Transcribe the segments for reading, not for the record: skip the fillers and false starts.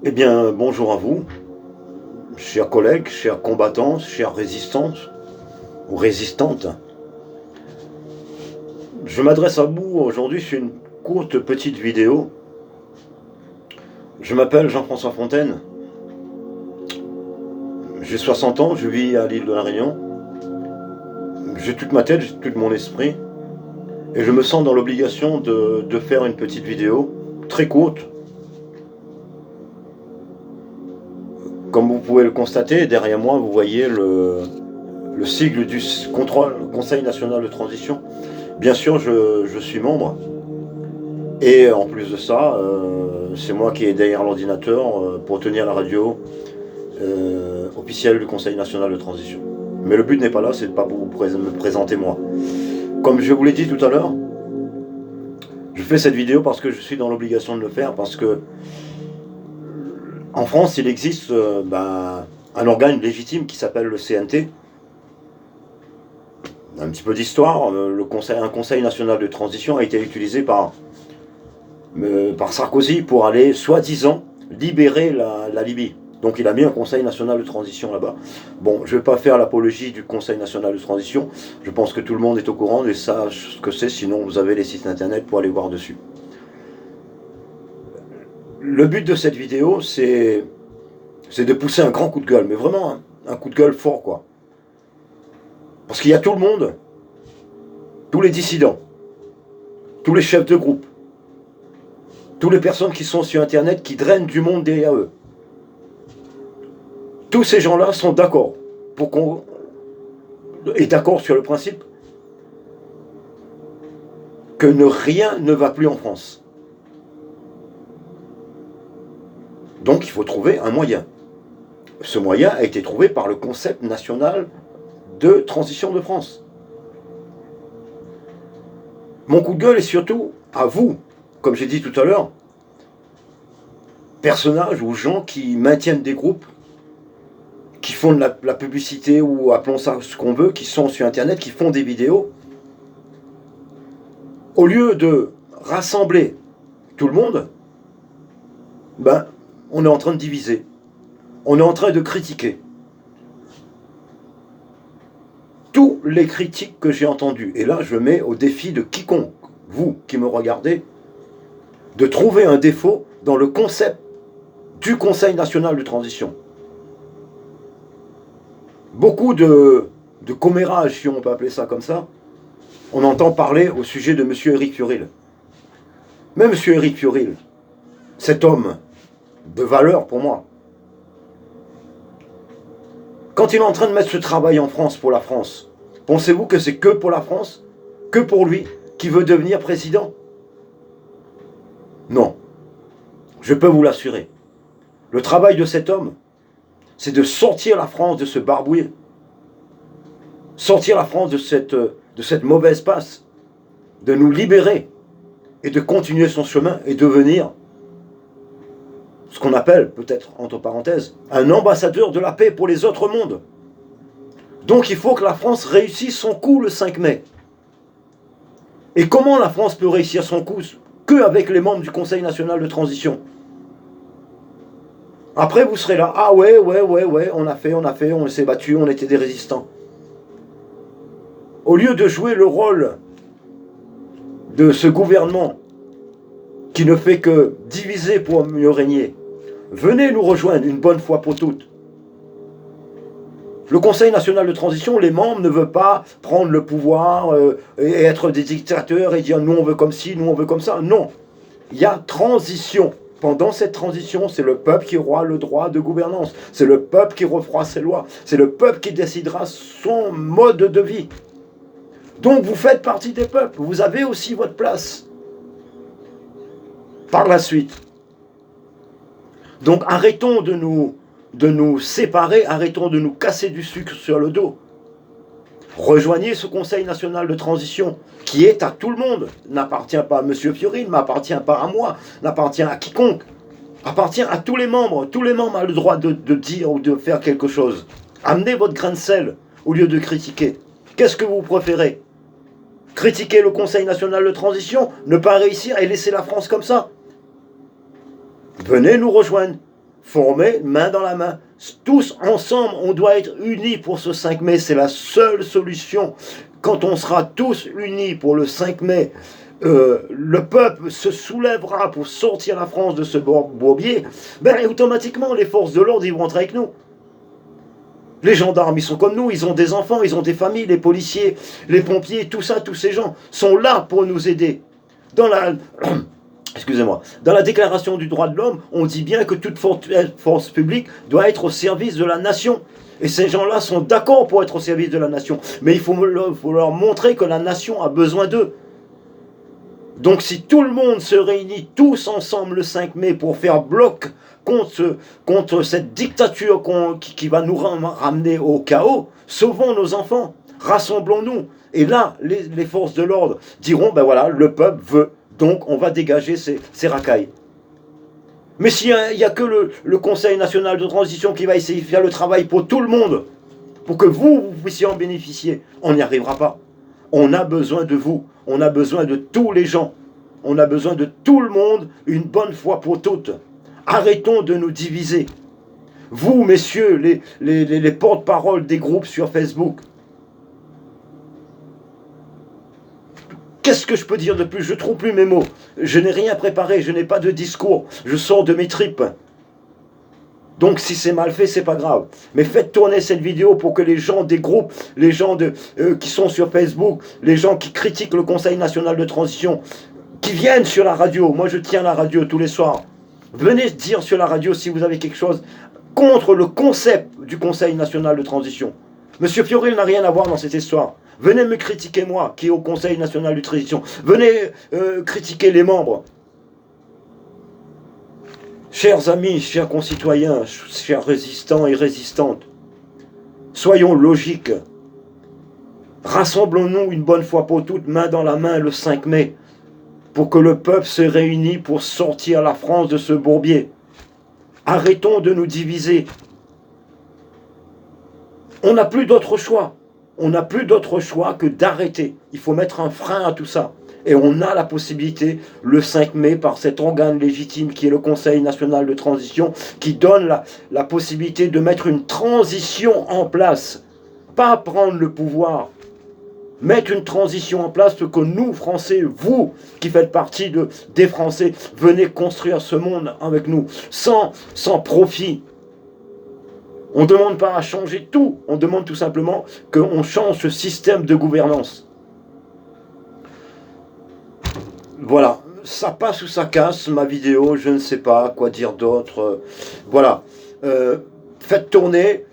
Eh bien, bonjour à vous, chers collègues, chers combattants, chères résistantes ou résistantes. Je m'adresse à vous aujourd'hui sur une courte petite vidéo. Je m'appelle Jean-François Fontaine, j'ai 60 ans, je vis à l'île de la Réunion. J'ai toute ma tête, j'ai tout mon esprit, et je me sens dans l'obligation de faire une petite vidéo, très courte. Comme vous pouvez le constater, derrière moi, vous voyez le sigle du contrôle, Conseil national de transition. Bien sûr, je suis membre. Et en plus de ça, c'est moi qui est derrière l'ordinateur pour tenir la radio officielle du Conseil national de transition. Mais le but n'est pas là, c'est pas pour me présenter moi. Comme je vous l'ai dit tout à l'heure, je fais cette vidéo parce que je suis dans l'obligation de le faire, parce que en France, il existe un organe légitime qui s'appelle le CNT. Un petit peu d'histoire, un conseil national de transition a été utilisé par Sarkozy pour aller, soi-disant, libérer la Libye. Donc il a mis un Conseil national de transition là-bas. Bon, je ne vais pas faire l'apologie du Conseil national de transition. Je pense que tout le monde est au courant et sache ce que c'est, sinon vous avez les sites internet pour aller voir dessus. Le but de cette vidéo, c'est de pousser un grand coup de gueule, mais vraiment un coup de gueule fort, quoi. Parce qu'il y a tout le monde, tous les dissidents, tous les chefs de groupe, toutes les personnes qui sont sur internet qui drainent du monde derrière eux. Tous ces gens-là sont d'accord pour qu'on est d'accord sur le principe que rien ne va plus en France. Donc il faut trouver un moyen. Ce moyen a été trouvé par le concept national de transition de France. Mon coup de gueule est surtout à vous, comme j'ai dit tout à l'heure, personnages ou gens qui maintiennent des groupes, qui font de la publicité, ou appelons ça ce qu'on veut, qui sont sur internet, qui font des vidéos. Au lieu de rassembler tout le monde, on est en train de diviser. On est en train de critiquer. Tous les critiques que j'ai entendues, et là je mets au défi de quiconque, vous qui me regardez, de trouver un défaut dans le concept du Conseil national de transition. Beaucoup de commérages, si on peut appeler ça comme ça, on entend parler au sujet de M. Éric Fiorile. Mais M. Éric Fiorile, cet homme de valeur pour moi, quand il est en train de mettre ce travail en France pour la France, pensez-vous que c'est que pour la France, que pour lui, qui veut devenir président? Non. Je peux vous l'assurer. Le travail de cet homme, c'est de sortir la France de ce barbouillet, sortir la France de cette mauvaise passe, de nous libérer et de continuer son chemin et devenir ce qu'on appelle, peut-être entre parenthèses, un ambassadeur de la paix pour les autres mondes. Donc il faut que la France réussisse son coup le 5 mai. Et comment la France peut réussir son coup? Qu'avec les membres du Conseil national de transition. Après vous serez là, ah ouais, on a fait, on s'est battu, on était des résistants. Au lieu de jouer le rôle de ce gouvernement qui ne fait que diviser pour mieux régner, venez nous rejoindre une bonne fois pour toutes. Le Conseil national de transition, les membres ne veulent pas prendre le pouvoir et être des dictateurs et dire nous on veut comme ci, nous on veut comme ça. Non, il y a transition. Pendant cette transition, c'est le peuple qui aura le droit de gouvernance. C'est le peuple qui refera ses lois. C'est le peuple qui décidera son mode de vie. Donc vous faites partie des peuples. Vous avez aussi votre place. Par la suite. Donc arrêtons de nous séparer, arrêtons de nous casser du sucre sur le dos. Rejoignez ce Conseil national de transition qui est à tout le monde, n'appartient pas à M. Fiorile, n'appartient pas à moi, n'appartient à quiconque, appartient à tous les membres. Tous les membres ont le droit de dire ou de faire quelque chose. Amenez votre grain de sel au lieu de critiquer. Qu'est-ce que vous préférez? Critiquer le Conseil national de transition, ne pas réussir et laisser la France comme ça? Venez nous rejoindre. former main dans la main. Tous ensemble, on doit être unis pour ce 5 mai. C'est la seule solution. Quand on sera tous unis pour le 5 mai, le peuple se soulèvera pour sortir la France de ce bourbier, ben automatiquement les forces de l'ordre ils vont entrer avec nous. Les gendarmes ils sont comme nous, ils ont des enfants, ils ont des familles, les policiers, les pompiers, tout ça, tous ces gens sont là pour nous aider. Dans la excusez-moi, dans la déclaration du droit de l'homme, on dit bien que toute force publique doit être au service de la nation. Et ces gens-là sont d'accord pour être au service de la nation. Mais il faut leur montrer que la nation a besoin d'eux. Donc si tout le monde se réunit tous ensemble le 5 mai pour faire bloc contre cette dictature qui va nous ramener au chaos, sauvons nos enfants, rassemblons-nous. Et là, les forces de l'ordre diront, ben voilà, le peuple veut, donc on va dégager ces racailles. Mais s'il n'y a que le Conseil national de transition qui va essayer de faire le travail pour tout le monde, pour que vous puissiez en bénéficier, on n'y arrivera pas. On a besoin de vous, on a besoin de tous les gens, on a besoin de tout le monde, une bonne fois pour toutes. Arrêtons de nous diviser. Vous, messieurs, les porte-paroles des groupes sur Facebook, qu'est-ce que je peux dire de plus? Je ne trouve plus mes mots. Je n'ai rien préparé, je n'ai pas de discours. Je sors de mes tripes. Donc si c'est mal fait, c'est pas grave. Mais faites tourner cette vidéo pour que les gens des groupes, les gens qui sont sur Facebook, les gens qui critiquent le Conseil national de transition, qui viennent sur la radio. Moi je tiens la radio tous les soirs. Venez dire sur la radio si vous avez quelque chose contre le concept du Conseil national de transition. Monsieur Fioril n'a rien à voir dans cette histoire. Venez me critiquer moi, qui est au Conseil national de transition. Venez critiquer les membres. Chers amis, chers concitoyens, chers résistants et résistantes, soyons logiques. Rassemblons-nous une bonne fois pour toutes, main dans la main, le 5 mai, pour que le peuple se réunisse pour sortir la France de ce bourbier. Arrêtons de nous diviser. On n'a plus d'autre choix. On n'a plus d'autre choix que d'arrêter. Il faut mettre un frein à tout ça. Et on a la possibilité, le 5 mai, par cet organe légitime qui est le Conseil national de transition, qui donne la possibilité de mettre une transition en place. Pas prendre le pouvoir. Mettre une transition en place pour que nous, Français, vous, qui faites partie des Français, venez construire ce monde avec nous, sans profit. On ne demande pas à changer tout, on demande tout simplement qu'on change ce système de gouvernance. Voilà, ça passe ou ça casse, ma vidéo, je ne sais pas quoi dire d'autre. Voilà, faites tourner,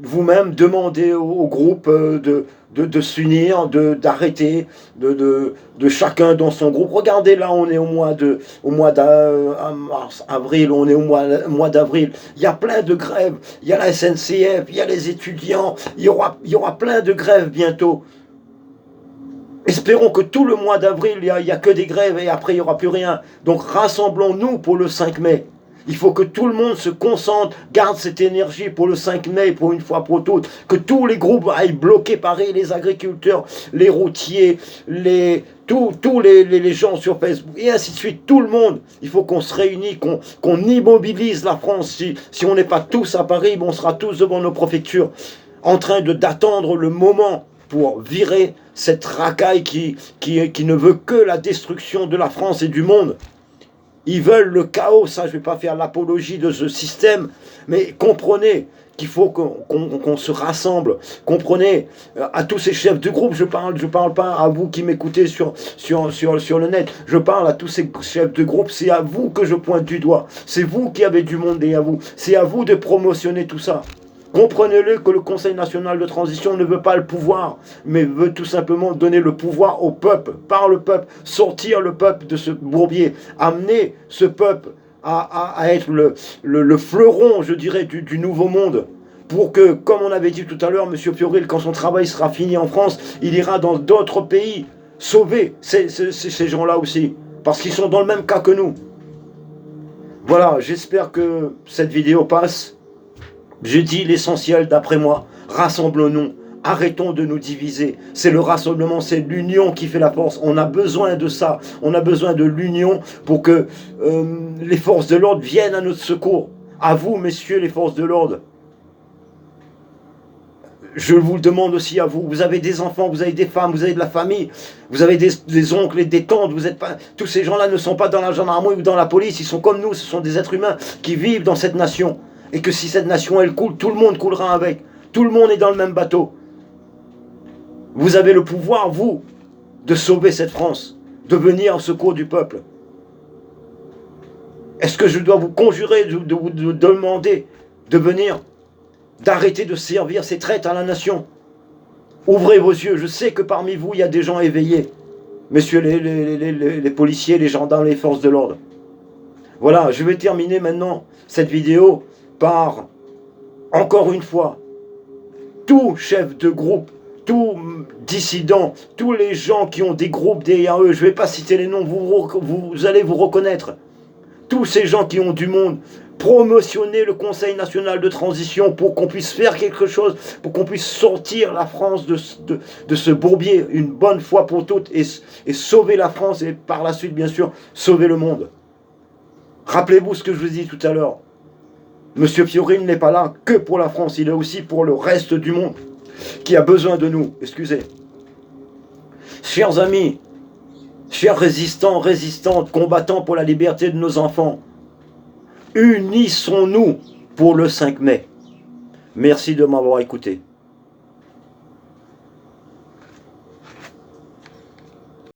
vous-même, demandez au groupe de s'unir, d'arrêter, de chacun dans son groupe. Regardez, là, on est au mois avril, on est au mois d'avril. Il y a plein de grèves. Il y a la SNCF, il y a les étudiants. Il y aura plein de grèves bientôt. Espérons que tout le mois d'avril, il n'y a que des grèves et après, il n'y aura plus rien. Donc, rassemblons-nous pour le 5 mai. Il faut que tout le monde se concentre, garde cette énergie pour le 5 mai, pour une fois pour toutes. Que tous les groupes aillent bloquer Paris, les agriculteurs, les routiers, tous les gens sur Facebook, et ainsi de suite, tout le monde. Il faut qu'on se réunisse, qu'on immobilise la France. Si on n'est pas tous à Paris, on sera tous devant nos préfectures, en train d'attendre le moment pour virer cette racaille qui ne veut que la destruction de la France et du monde. Ils veulent le chaos, ça je ne vais pas faire l'apologie de ce système, mais comprenez qu'il faut qu'on se rassemble. Comprenez, à tous ces chefs de groupe, je parle pas à vous qui m'écoutez sur le net, je parle à tous ces chefs de groupe, c'est à vous que je pointe du doigt, c'est vous qui avez du monde derrière vous, c'est à vous de promotionner tout ça. Comprenez-le que le Conseil national de transition ne veut pas le pouvoir, mais veut tout simplement donner le pouvoir au peuple, par le peuple, sortir le peuple de ce bourbier, amener ce peuple à être le fleuron, je dirais, du nouveau monde. Pour que, comme on avait dit tout à l'heure, M. Fioril, quand son travail sera fini en France, il ira dans d'autres pays sauver ces gens-là aussi, parce qu'ils sont dans le même cas que nous. Voilà, j'espère que cette vidéo passe. Je dis l'essentiel d'après moi, rassemblons-nous, arrêtons de nous diviser. C'est le rassemblement, c'est l'union qui fait la force. On a besoin de ça, on a besoin de l'union pour que les forces de l'ordre viennent à notre secours. À vous, messieurs les forces de l'ordre. Je vous le demande aussi à vous. Vous avez des enfants, vous avez des femmes, vous avez de la famille, vous avez des oncles et des tantes. Vous êtes pas, tous ces gens-là ne sont pas dans la gendarmerie ou dans la police. Ils sont comme nous. Ce sont des êtres humains qui vivent dans cette nation. Et que si cette nation, elle coule, tout le monde coulera avec. Tout le monde est dans le même bateau. Vous avez le pouvoir, vous, de sauver cette France, de venir au secours du peuple. Est-ce que je dois vous conjurer, de vous demander de venir, d'arrêter de servir ces traîtres à la nation? Ouvrez vos yeux, je sais que parmi vous, il y a des gens éveillés. Messieurs les policiers, les gendarmes, les forces de l'ordre. Voilà, je vais terminer maintenant cette vidéo par, encore une fois, tout chef de groupe, tout dissident, tous les gens qui ont des groupes derrière eux, je ne vais pas citer les noms, vous allez vous reconnaître. Tous ces gens qui ont du monde, promotionner le Conseil national de transition pour qu'on puisse faire quelque chose, pour qu'on puisse sortir la France de ce bourbier une bonne fois pour toutes et sauver la France et par la suite, bien sûr, sauver le monde. Rappelez-vous ce que je vous ai dit tout à l'heure. Monsieur Fiorine n'est pas là que pour la France, il est aussi pour le reste du monde qui a besoin de nous. Excusez. Chers amis, chers résistants, résistantes, combattants pour la liberté de nos enfants, unissons-nous pour le 5 mai. Merci de m'avoir écouté.